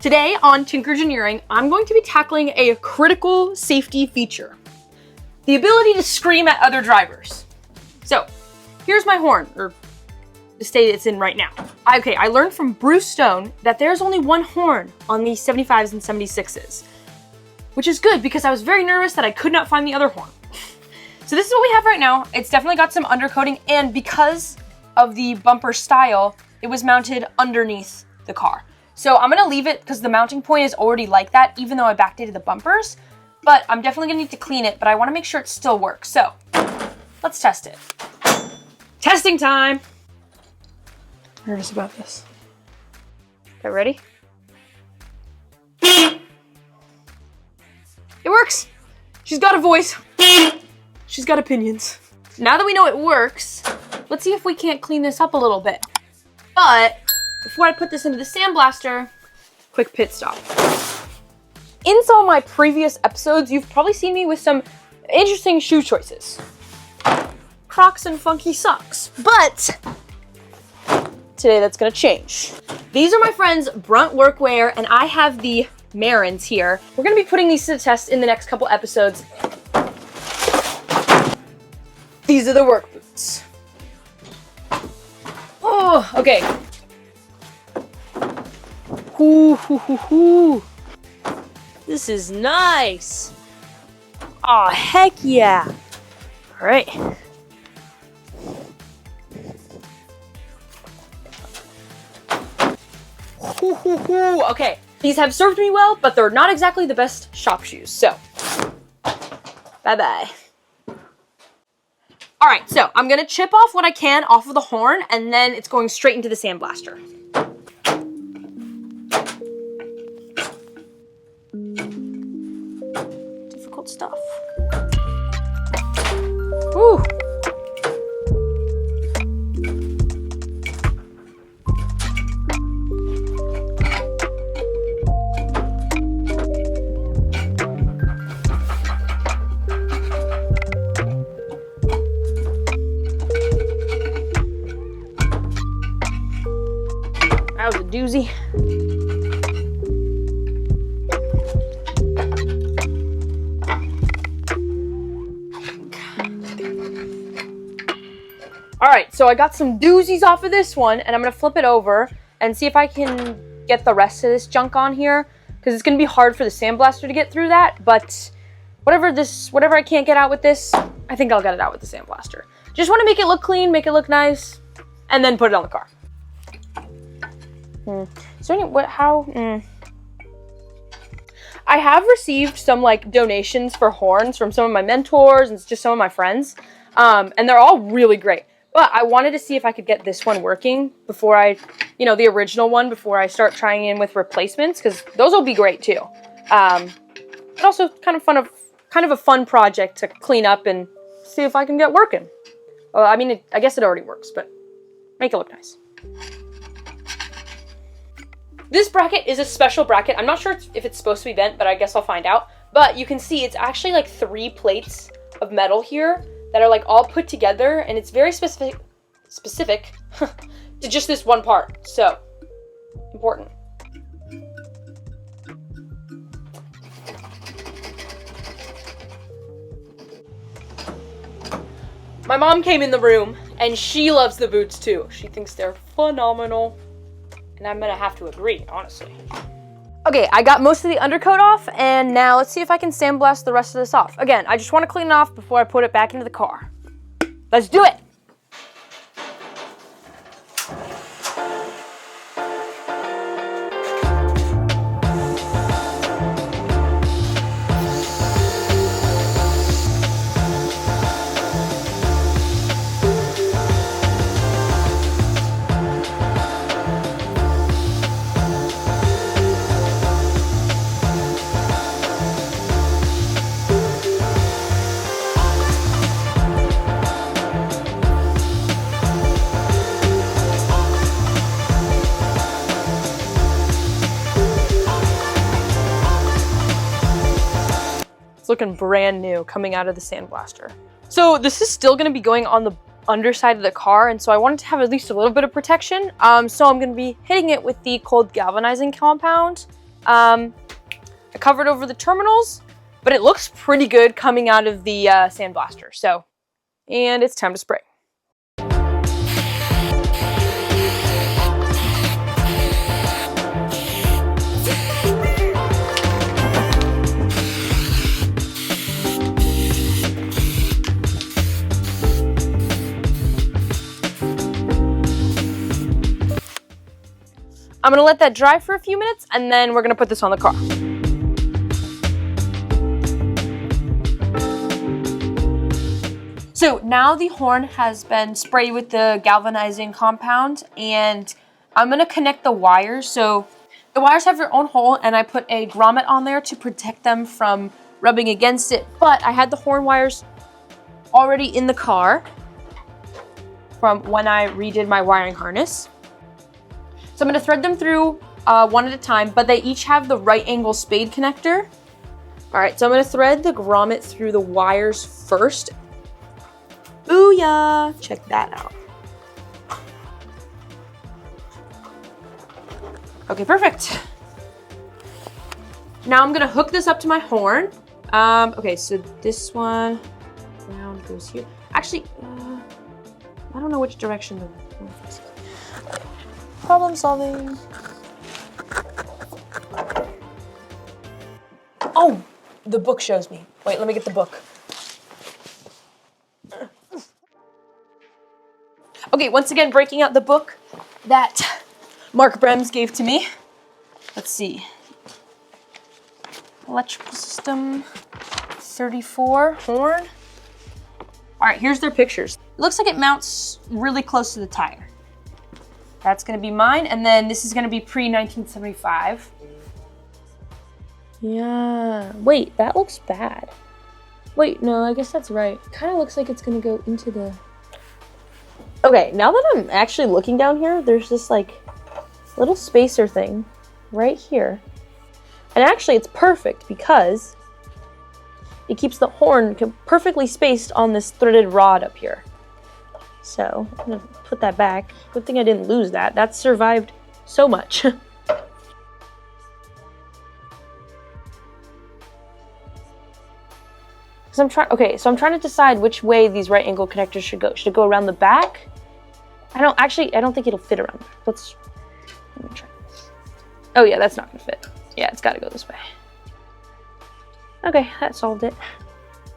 Today on Tinkergineering, I'm going to be tackling a critical safety feature. The ability to scream at other drivers. So, here's my horn, or the state it's in right now. I learned from Bruce Stone that there's only one horn on the 75s and 76s, which is good because I was very nervous that I could not find the other horn. So this is what we have right now. It's definitely got some undercoating, and because of the bumper style, it was mounted underneath the car. So I'm gonna leave it because the mounting point is already like that, even though I backdated the bumpers, but I'm definitely gonna need to clean it, but I wanna make sure it still works. So let's test it. Testing time. I'm nervous about this. Okay, ready? It works. She's got a voice. She's got opinions. Now that we know it works, let's see if we can't clean this up a little bit. But before I put this into the sandblaster, quick pit stop. In some of my previous episodes, you've probably seen me with some interesting shoe choices. Crocs and funky socks. But today that's gonna change. These are my friends Brunt Workwear, and I have the Marins here. We're gonna be putting these to the test in the next couple episodes. These are the work boots. Oh, okay. Ooh. This is nice. Oh, heck yeah. All right. Okay, these have served me well, but they're not exactly the best shop shoes, so bye-bye. All right, so I'm gonna chip off what I can off of the horn, and then it's going straight into the sandblaster. Difficult stuff. Woo. That was a doozy. All right, so I got some doozies off of this one, and I'm gonna flip it over and see if I can get the rest of this junk on here, because it's gonna be hard for the sandblaster to get through that, but whatever I can't get out with this, I think I'll get it out with the sandblaster. Just wanna make it look clean, make it look nice, and then put it on the car. Is there any, I have received some like donations for horns from some of my mentors and just some of my friends, and they're all really great. But I wanted to see if I could get this one working before the original one, before I start trying in with replacements, because those will be great too. But also kind of a fun project to clean up and see if I can get working. I mean, I guess it already works, but make it look nice. This bracket is a special bracket. I'm not sure if it's supposed to be bent, but I guess I'll find out. But you can see it's actually like 3 plates of metal here that are like all put together, and it's very specific to just this one part. So, important. My mom came in the room, and she loves the boots too. She thinks they're phenomenal. And I'm gonna have to agree, honestly. Okay, I got most of the undercoat off, and now let's see if I can sandblast the rest of this off. Again, I just wanna clean it off before I put it back into the car. Let's do it! Looking brand new coming out of the sandblaster. So this is still gonna be going on the underside of the car, and so I wanted to have at least a little bit of protection. So I'm gonna be hitting it with the cold galvanizing compound. I covered over the terminals, but it looks pretty good coming out of the sandblaster. So, and it's time to spray. I'm gonna let that dry for a few minutes and then we're gonna put this on the car. So now the horn has been sprayed with the galvanizing compound and I'm gonna connect the wires. So the wires have their own hole and I put a grommet on there to protect them from rubbing against it. But I had the horn wires already in the car from when I redid my wiring harness. So I'm gonna thread them through one at a time, but they each have the right angle spade connector. All right, so I'm gonna thread the grommet through the wires first. Booyah, check that out. Okay, perfect. Now I'm gonna hook this up to my horn. Okay, so this one, ground goes here. Actually, I don't know which direction the problem solving. Oh, the book shows me. Wait, let me get the book. Okay, once again, breaking out the book that Mark Brems gave to me. Let's see. Electrical system 34 horn. All right, here's their pictures. It looks like it mounts really close to the tire. That's gonna be mine, and then this is gonna be pre-1975. Yeah, wait, that looks bad. Wait, no, I guess that's right. Kind of looks like it's gonna go into the... Okay, now that I'm actually looking down here, there's this like little spacer thing right here. And actually it's perfect because it keeps the horn perfectly spaced on this threaded rod up here. So I'm gonna put that back. Good thing I didn't lose that. That survived so much. I'm trying to decide which way these right angle connectors should go. Should it go around the back? I don't think it'll fit around the back. Let me try. Oh yeah, that's not gonna fit. Yeah, it's gotta go this way. Okay, that solved it.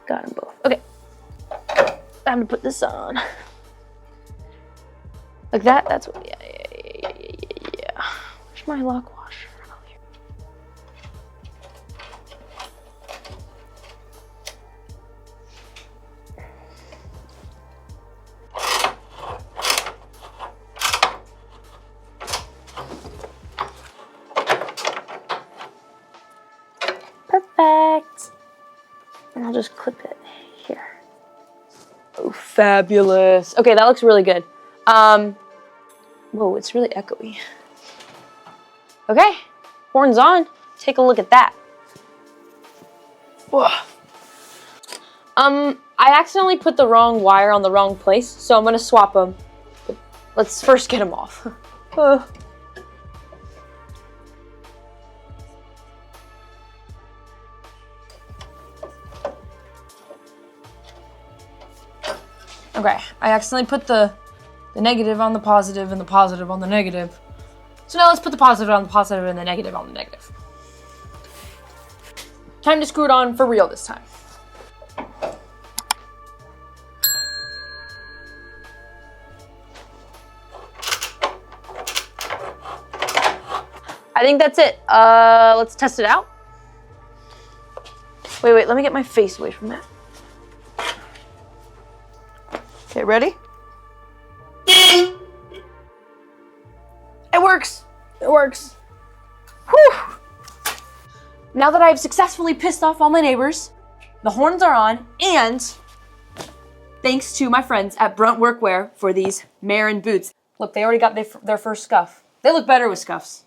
Got them both. Okay, time to put this on. Like that, that's what, yeah. Where's my lock washer? Oh, here. Perfect. And I'll just clip it here. Oh, fabulous. Okay, that looks really good. Whoa, it's really echoey. Okay, horn's on. Take a look at that. Whoa. I accidentally put the wrong wire on the wrong place, so I'm gonna swap them. But let's first get them off. Okay, I accidentally put the negative on the positive and the positive on the negative. So now let's put the positive on the positive and the negative on the negative. Time to screw it on for real this time. I think that's it. Let's test it out. Wait, let me get my face away from that. Okay, ready? It works. It works. Whew. Now that I've successfully pissed off all my neighbors, the horns are on, and thanks to my friends at Brunt Workwear for these Marin boots. Look, they already got their first scuff. They look better with scuffs.